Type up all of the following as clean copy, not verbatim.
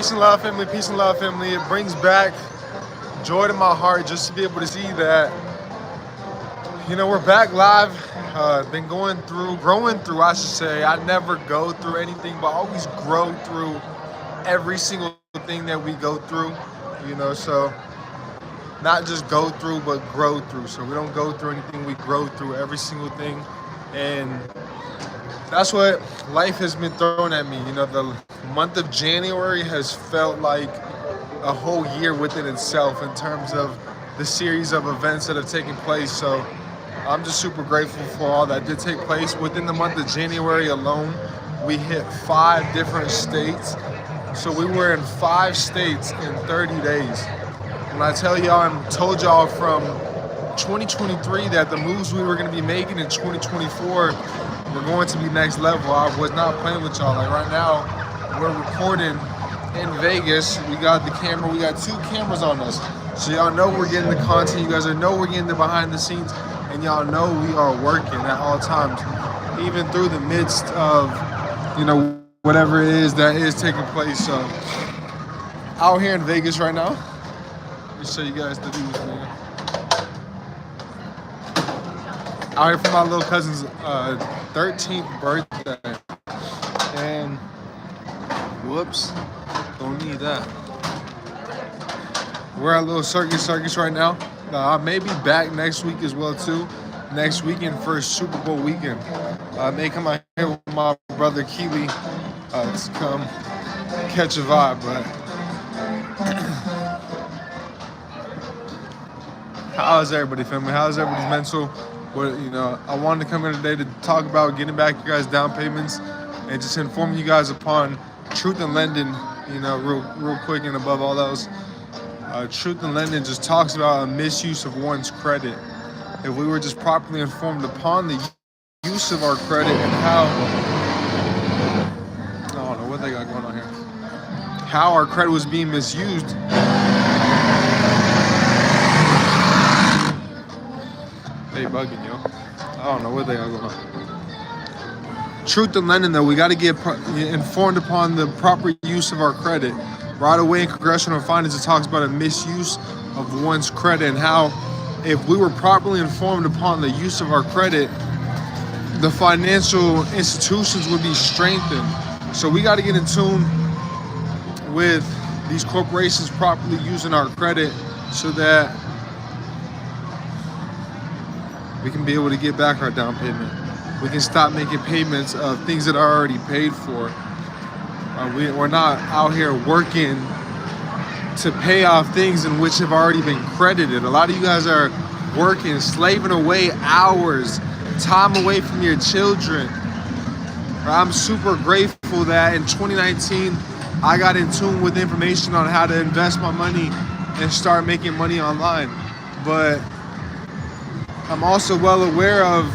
Peace and love, family. Peace and love, family. It brings back joy to my heart just to be able to see that, we're back live. Been growing through, I should say. I never go through anything, but always grow through every single thing that we go through, so not just go through, but grow through. So we don't go through anything, we grow through every single thing. And that's what life has been thrown at me. The month of January has felt like a whole year within itself in terms of the series of events that have taken place. So I'm just super grateful for all that did take place. Within the month of January alone, we hit 5 different states. So we were in 5 states in 30 days. When I tell y'all, I told y'all from 2023 that the moves we were going to be making in 2024 were going to be next level. I was not playing with y'all. Like right now, we're recording in Vegas. We got the camera. We got 2 cameras on us. So y'all know we're getting the content. You guys know we're getting the behind the scenes. And y'all know we are working at all times. Even through the midst of, whatever it is that is taking place. So out here in Vegas right now. Let me show you guys the views, man. Out here for my little cousin's 13th birthday. And whoops, don't need that. We're at a little circus right now. I may be back next week as well too. Next weekend for Super Bowl weekend. I may come out here with my brother Keely to come catch a vibe. But how's everybody, family? How's everybody's mental? I wanted to come here today to talk about getting back your guys' down payments and just informing you guys upon Truth in Lending, real quick, and above all else. Truth in Lending just talks about a misuse of one's credit. If we were just properly informed upon the use of our credit and how, I don't know what they got going on here, how our credit was being misused. They bugging, yo. I don't know what they got going on. Truth in Lending, though, we got to get informed upon the proper use of our credit. Right away in Congressional Finance, it talks about a misuse of one's credit and how if we were properly informed upon the use of our credit, the financial institutions would be strengthened. So we got to get in tune with these corporations properly using our credit so that we can be able to get back our down payment. We can stop making payments of things that are already paid for. We're not out here working to pay off things in which have already been credited. A lot of you guys are working, slaving away hours, time away from your children. I'm super grateful that in 2019, I got in tune with information on how to invest my money and start making money online. But I'm also well aware of,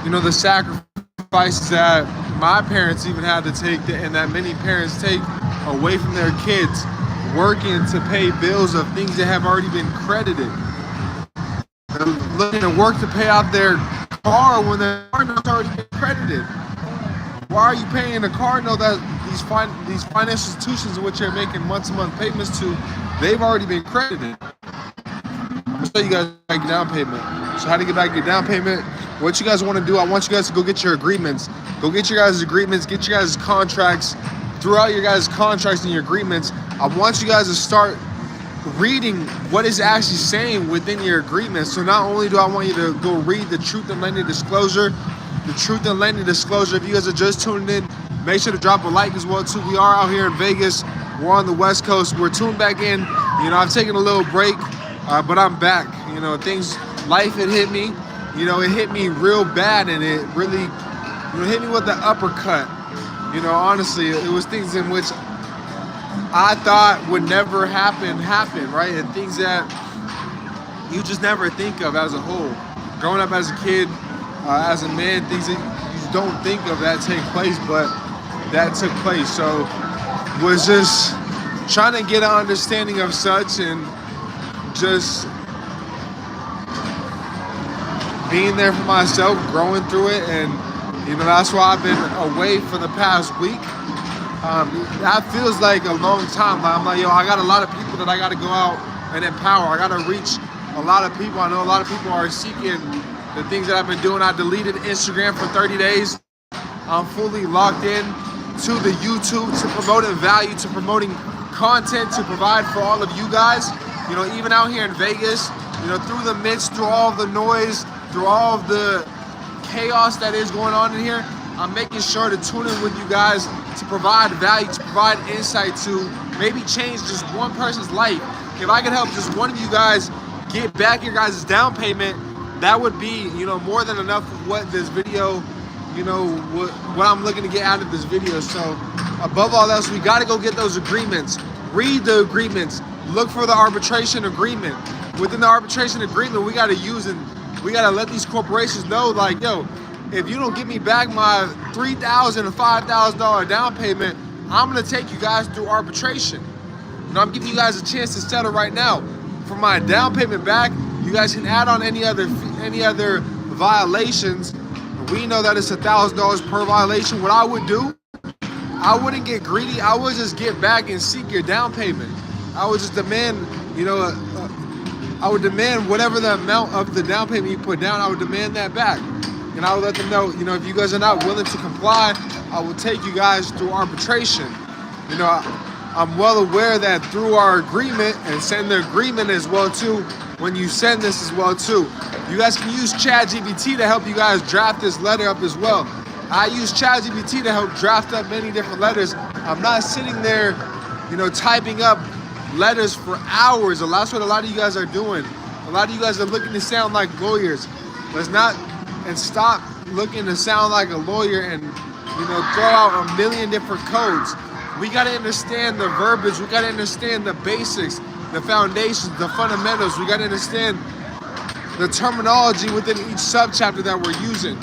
the sacrifices that my parents even had to take, and that many parents take away from their kids, working to pay bills of things that have already been credited. They're looking to work to pay off their car when their car note's already been credited. Why are you paying a car note that these financial institutions in which you're making month-to-month payments to, they've already been credited? I'll show you guys how to get down payment. So how to get back your down payment, what you guys want to do, I want you guys to go get your agreements. Go get your guys' agreements, get your guys' contracts. Throughout your guys' contracts and your agreements, I want you guys to start reading what is actually saying within your agreements. So not only do I want you to go read the Truth in Lending disclosure, if you guys are just tuning in, make sure to drop a like as well too. We are out here in Vegas. We're on the West Coast. We're tuned back in. I've taken a little break, but I'm back. Life had hit me. It hit me real bad, and it really, hit me with the uppercut. Honestly, it was things in which I thought would never happen, right? And things that you just never think of as a whole. Growing up as a kid, as a man, things that you don't think of that take place, but that took place. So was just trying to get an understanding of such and just being there for myself, growing through it. And that's why I've been away for the past week. That feels like a long time. I'm like, yo, I got a lot of people that I got to go out and empower. I got to reach a lot of people. I know a lot of people are seeking the things that I've been doing. I deleted Instagram for 30 days. I'm fully locked in to the YouTube, to promoting value, to promoting content, to provide for all of you guys. You know, even out here in Vegas, you know, through the midst, through all of the noise, through all of the chaos that is going on in here, I'm making sure to tune in with you guys to provide value, to provide insight, to maybe change just one person's life. If I could help just one of you guys get back your guys' down payment, that would be, you know, more than enough of what this video, you know, what I'm looking to get out of this video. So above all else, we got to go get those agreements. Read the agreements. Look for the arbitration agreement. Within the arbitration agreement, we got to use and we got to let these corporations know, like, yo, if you don't give me back my $3,000 and $5,000 down payment, I'm going to take you guys through arbitration. You know, I'm giving you guys a chance to settle right now. For my down payment back, you guys can add on any other violations. We know that it's $1,000 per violation. What I would do, I wouldn't get greedy. I would just get back and seek your down payment. I would just demand, you know, I would demand whatever the amount of the down payment you put down, I would demand that back. And I would let them know, you know, if you guys are not willing to comply, I will take you guys through arbitration. You know, I'm well aware that through our agreement, and send the agreement as well too, when you send this as well too, you guys can use ChatGPT to help you guys draft this letter up as well. I use ChatGPT to help draft up many different letters. I'm not sitting there, you know, typing up letters for hours. That's what a lot of you guys are doing. A lot of you guys are looking to sound like lawyers. Let's not, and stop looking to sound like a lawyer and, you know, throw out a million different codes. We got to understand the verbiage. We got to understand the basics, the foundations, the fundamentals. We got to understand the terminology within each subchapter that we're using.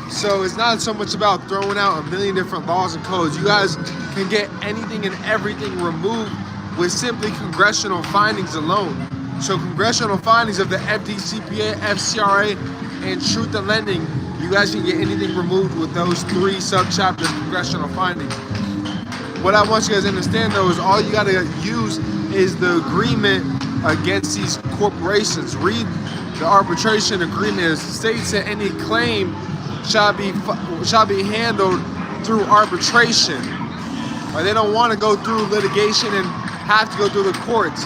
So it's not so much about throwing out a million different laws and codes. You guys can get anything and everything removed with simply congressional findings alone. So congressional findings of the FDCPA, FCRA, and Truth in Lending, you guys can get anything removed with those 3 subchapter congressional findings. What I want you guys to understand though is all you got to use is the agreement against these corporations. Read the arbitration agreement. It states that any claim shall be handled through arbitration. Or they don't want to go through litigation and have to go through the courts.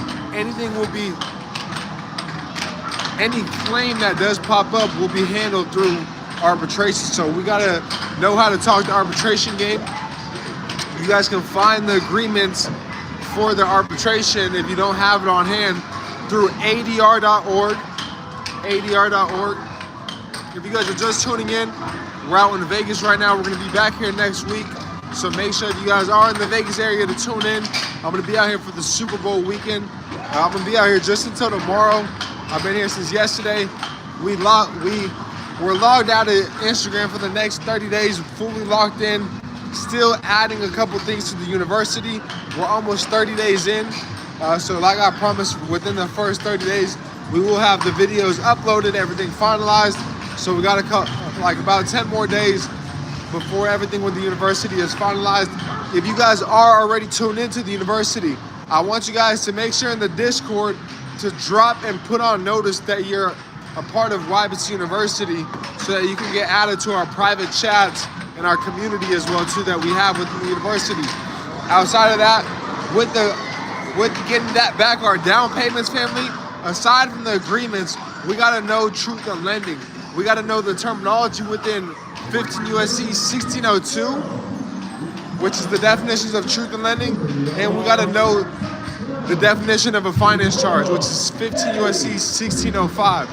Any claim that does pop up will be handled through arbitration. So we gotta know how to talk the arbitration game. You guys can find the agreements for the arbitration if you don't have it on hand through ADR.org. ADR.org. If you guys are just tuning in, we're out in Vegas right now. We're gonna be back here next week. So make sure if you guys are in the Vegas area to tune in. I'm gonna be out here for the Super Bowl weekend. I'm gonna be out here just until tomorrow. I've been here since yesterday. We're logged out of Instagram for the next 30 days, fully locked in. Still adding a couple things to the university. We're almost 30 days in. So like I promised, within the first 30 days, we will have the videos uploaded, everything finalized. So we got like about 10 more days before everything with the university is finalized. If you guys are already tuned into the university, I want you guys to make sure in the Discord to drop and put on notice that you're a part of Wibits University so that you can get added to our private chats and our community as well too that we have within the university. Outside of that, with getting that back, our down payments, family, aside from the agreements, we gotta know Truth in Lending. We gotta know the terminology within 15 USC 1602, which is the definitions of Truth in Lending, and we gotta know the definition of a finance charge, which is 15 USC 1605.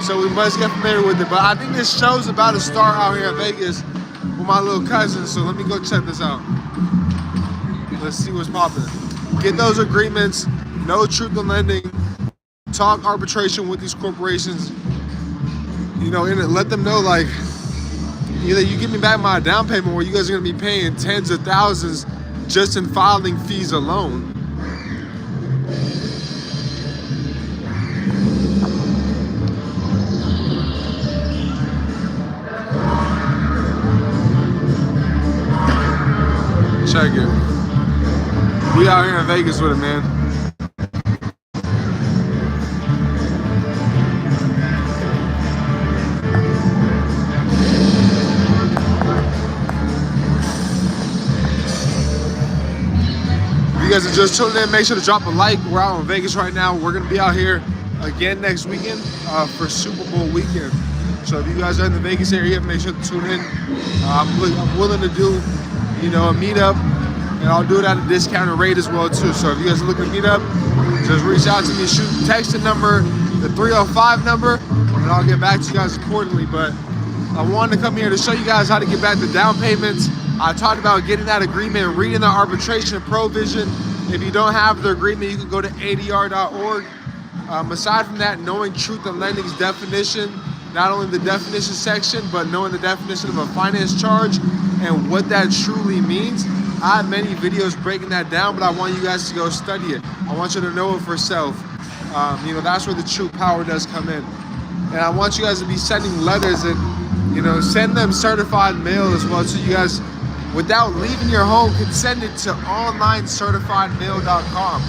So we must get familiar with it. But I think this show's about to start out here in Vegas with my little cousin, so let me go check this out. Let's see what's popping. Get those agreements, know Truth in Lending, talk arbitration with these corporations, you know, and let them know, like, either you give me back my down payment or you guys are gonna be paying tens of thousands just in filing fees alone. Check it. We out here in Vegas with it, man. If you guys are just tuning in, make sure to drop a like. We're out in Vegas right now. We're gonna be out here again next weekend for Super Bowl weekend. So if you guys are in the Vegas area, make sure to tune in. I'm willing to do, a meetup, and I'll do it at a discounted rate as well too. So if you guys are looking to meet up, just reach out to me, text the number, the 305 number, and I'll get back to you guys accordingly. But I wanted to come here to show you guys how to get back the down payments. I talked about getting that agreement, reading the arbitration provision. If you don't have the agreement, you can go to ADR.org. Aside from that, knowing Truth in Lending's definition, not only the definition section, but knowing the definition of a finance charge and what that truly means. I have many videos breaking that down, but I want you guys to go study it. I want you to know it for self. That's where the true power does come in. And I want you guys to be sending letters and, send them certified mail as well. So you guys, without leaving your home, can send it to onlinecertifiedmail.com.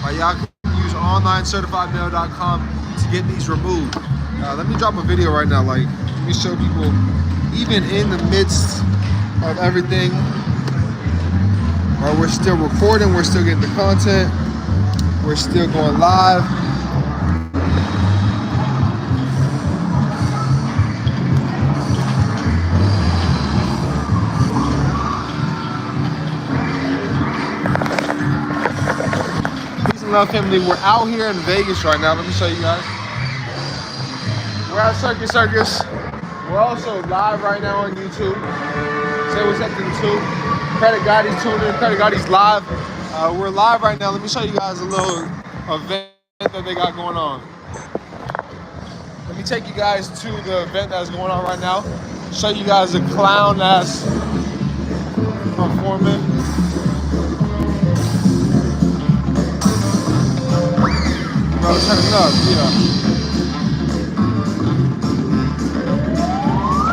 Right, y'all can use onlinecertifiedmail.com to get these removed. Let me drop a video right now. Let me show people, even in the midst of everything, we're still recording, we're still getting the content, we're still going live. Peace and love, family. We're out here in Vegas right now. Let me show you guys. We're at Circus. We're also live right now on YouTube. Say what's up to the tube. Credit Gotti's tuned in. Credit Gotti's live. We're live right now. Let me show you guys a little event that they got going on. Let me take you guys to the event that's going on right now. Show you guys a clown that's performing. Bro, turn it up, yeah.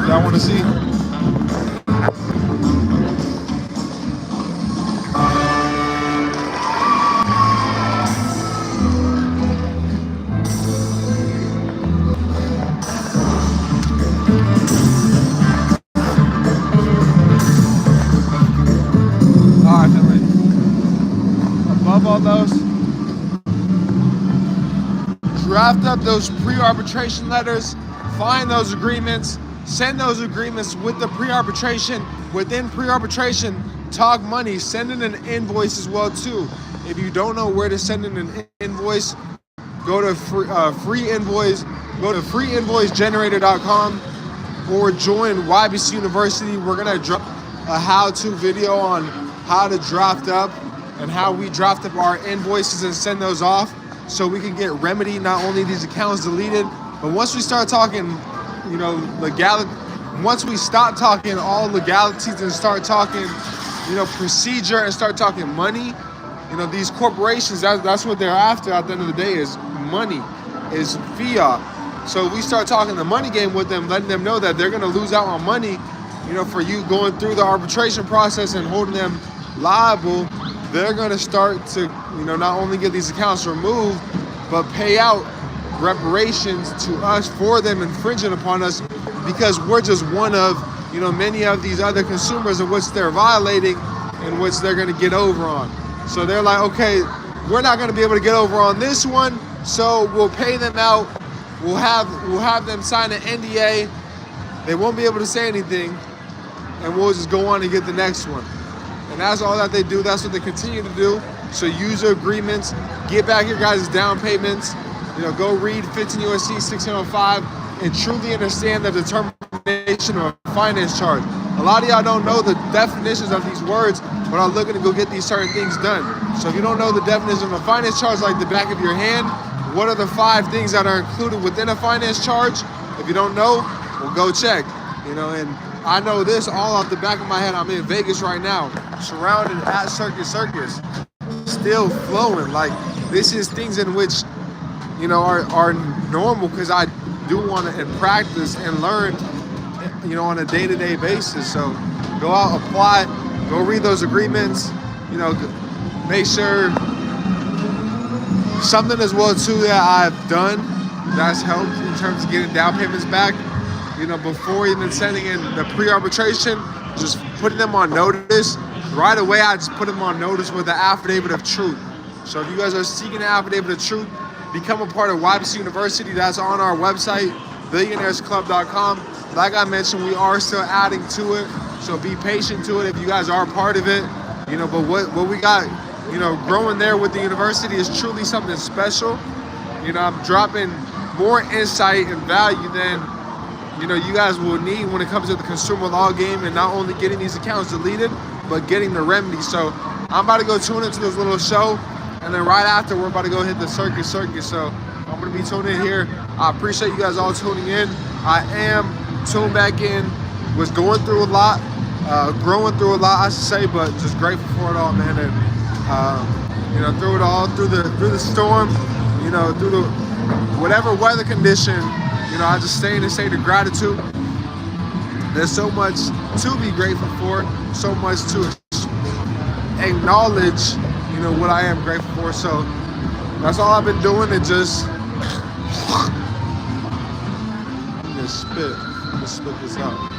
Y'all want to see? Alright, family. Above all those, draft up those pre-arbitration letters, find those agreements, send those agreements with the pre-arbitration. Within pre-arbitration, talk money, send in an invoice as well too. If you don't know where to send in an invoice, go to free invoice, go to freeinvoicegenerator.com or join YBC University. We're gonna drop a how-to video on how to draft up and how we draft up our invoices and send those off so we can get remedy, not only these accounts deleted, but once we start talking legality, once we stop talking all legalities and start talking, procedure and start talking money, these corporations, that's what they're after at the end of the day is money, is fiat. So we start talking the money game with them, letting them know that they're going to lose out on money, for you going through the arbitration process and holding them liable. They're going to start to, not only get these accounts removed, but pay out reparations to us for them infringing upon us, because we're just one of many of these other consumers in which they're violating, in which they're going to get over on. So they're like, okay, we're not going to be able to get over on this one, so we'll pay them out. We'll have them sign an NDA. They won't be able to say anything, and we'll just go on and get the next one. And that's all that they do. That's what they continue to do. So use your agreements, get back your guys' down payments. Go read 15 U.S.C. 1605 and truly understand the determination of a finance charge. A lot of y'all don't know the definitions of these words, but are looking to go get these certain things done. So if you don't know the definition of a finance charge like the back of your hand, what are the 5 things that are included within a finance charge? If you don't know, well, go check. And I know this all off the back of my head. I'm in Vegas right now, surrounded at Circus, still flowing. This is things in which are normal, because I do want to practice and learn, on a day-to-day basis. So go out, apply, Go read those agreements. You know, make sure something as well too that I've done that's helped in terms of getting down payments back. You know, before even sending in the pre-arbitration, just putting them on notice. Right away, I just put them on notice with the affidavit of truth. So if you guys are seeking an affidavit of truth, become a part of YBC University. That's on our website, billionairesclub.com. Like I mentioned, we are still adding to it, so be patient to it if you guys are a part of it. You know, but what we got, you know, growing there with the university is truly something special. You know, I'm dropping more insight and value than, you know, you guys will need when it comes to the consumer law game, and not only getting these accounts deleted, but getting the remedy. So I'm about to go tune into this little show, and then right after we're about to go hit the circus. So I'm gonna be tuning in here. I appreciate you guys all tuning in. I am tuned back in. Was going through a lot, growing through a lot, I should say, but just grateful for it all, man. And you know, through it all, through the storm, you know, through the whatever weather condition, you know, I just stay in a state of gratitude. There's so much to be grateful for, so much to acknowledge, you know, what I am grateful for. So that's all I've been doing, and just spit this out.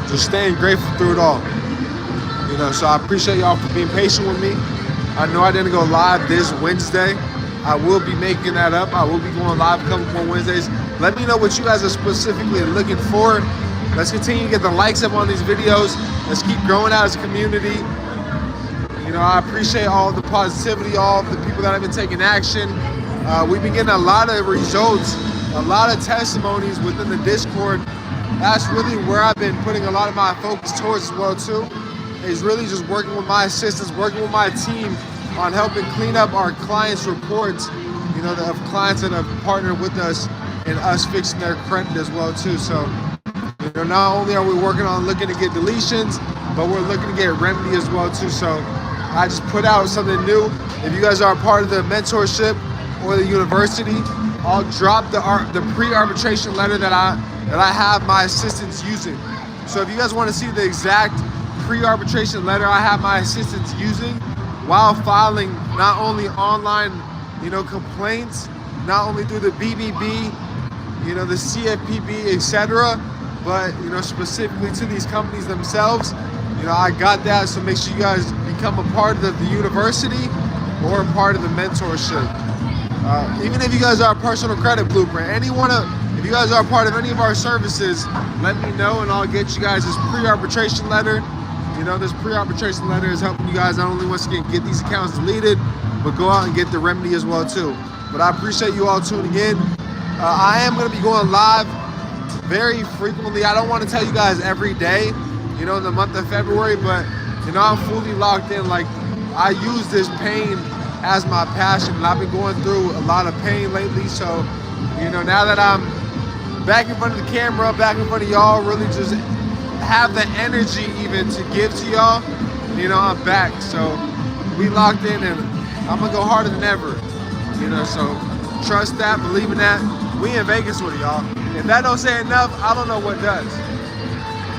Just staying grateful through it all. You know, so I appreciate y'all for being patient with me. I know I didn't go live this Wednesday. I will be making that up. I will be going live a couple more Wednesdays. Let me know what you guys are specifically looking for. Let's continue to get the likes up on these videos. Let's keep growing out as a community. You know, I appreciate all the positivity, all of the people that have been taking action. We've been getting a lot of results, a lot of testimonies within the Discord. That's really where I've been putting a lot of my focus towards as well too, is really just working with my assistants, working with my team on helping clean up our clients' reports, you know, of clients that have partnered with us and us fixing their credit as well too. So, you know, not only are we working on looking to get deletions, but we're looking to get remedy as well too. So I just put out something new. If you guys are a part of the mentorship or the university, I'll drop the pre-arbitration letter that I have my assistants using. So if you guys want to see the exact pre-arbitration letter I have my assistants using while filing not only online, you know, complaints, not only through the BBB, you know, the CFPB, etc., but, you know, specifically to these companies themselves, you know, I got that. So make sure you guys become a part of the university or a part of the mentorship. Even if you guys are a personal credit blueprint, if you guys are a part of any of our services, let me know and I'll get you guys this pre-arbitration letter. You know, this pre-arbitration letter is helping you guys not only once again get these accounts deleted, but go out and get the remedy as well too. But I appreciate you all tuning in. I am going to be going live very frequently. I don't want to tell you guys every day, you know, in the month of February, but, you know, I'm fully locked in. Like, I use this pain as my passion, and I've been going through a lot of pain lately. So, you know, now that I'm back in front of the camera, back in front of y'all, really just have the energy even to give to y'all, you know, I'm back. So we locked in, and I'm gonna go harder than ever, you know. So trust that, believe in that. We in Vegas with it, y'all. If that don't say enough, I don't know what does.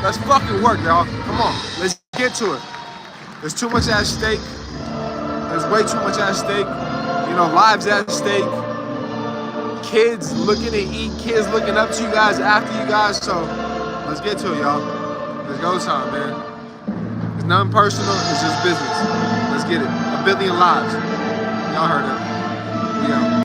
Let's fucking work, y'all. Come on, let's get to it. There's too much at stake. There's way too much at stake. You know, lives at stake. Kids looking to eat, kids looking up to you guys, after you guys. So let's get to it, y'all. Let's go time, man. It's nothing personal, it's just business. Let's get it. 1 billion lives. Y'all heard it. We out.